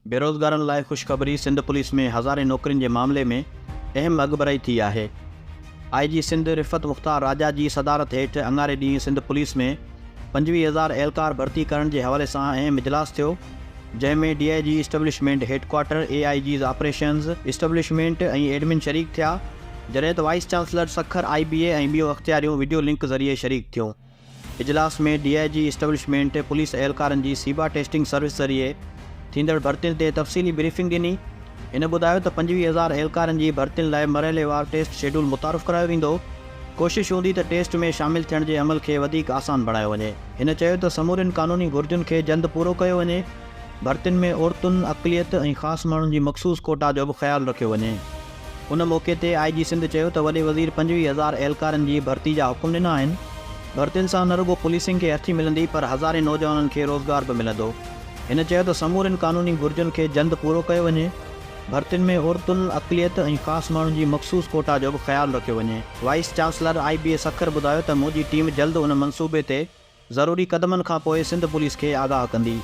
बेरोज़गारनि लाइ ख़ुशख़बरी। सिंध पुलिस में हज़ारे नौकरियुनि जे मामले में अहम अॻुभराई थी आहे। IG सिंध रिफ़त मुख़्तार राजा जी सदारत हेठि अङारे ॾींहुं सिंध पुलिस में 25,000 एहलकार भर्ती करण जे हवाले सां अहम इजलास थियो, जंहिंमें DIG establishment headquarter, AIGs operations establishment ऐं एडमिन शरीक थिया, जॾहिं त वाइस चांसलर सखर IBA ऐं ॿियूं अख़्तियारियूं वीडियो लिंक ज़रिए शरीक थियूं। इजलास में DIG इस्टेब्लिशमेंट पुलिस एहलकारनि जी सीबा टेस्टिंग सर्विस ज़रिए थींदड़ भर्तियुनि ते तफ़सीली ब्रीफिंग ॾिनी। हिन ॿुधायो त 25,000 एहलकारनि जी भर्तियुनि लाइ मरहलेवार टेस्ट शेड्यूल मुतारफ़ करायो वेंदो। कोशिशि हूंदी त टेस्ट में शामिल थियण जे अमल खे वधीक आसान बणायो वञे। हिन चयो त समूरनि क़ानूनी घुर्जुनि खे जल्द पूरो कयो वञे। भर्तियुनि में औरतुनि, अक़लियत ऐं ख़ासि माण्हुनि जी मख़सूस कोटा जो बि ख़्यालु रखियो वञे। उन मौक़े ते IG सिंध चयो त वॾे वज़ीर 25,000 एहलकारनि जी भर्ती जा हुकुम ॾिना आहिनि। भर्तियुनि सां न रुॻो पुलिसिंग खे अर्थी मिलंदी, पर हज़ारे नौजवाननि खे रोज़गार बि मिलंदो। हिन चयो त समूरनि क़ानूनी घुर्जुनि खे जल्द पूरो कयो वञे। भर्तियुनि में औरतुनि, अक़लियत ऐं ख़ासि माण्हुनि जी मख़सूस कोटा जो बि ख़्यालु रखियो वञे। वाइस चांसलर IBA सखर ॿुधायो त मुंहिंजी टीम जल्द उन मंसूबे ते ज़रूरी क़दमनि खां पोइ सिंध पुलिस खे आगाह कंदी।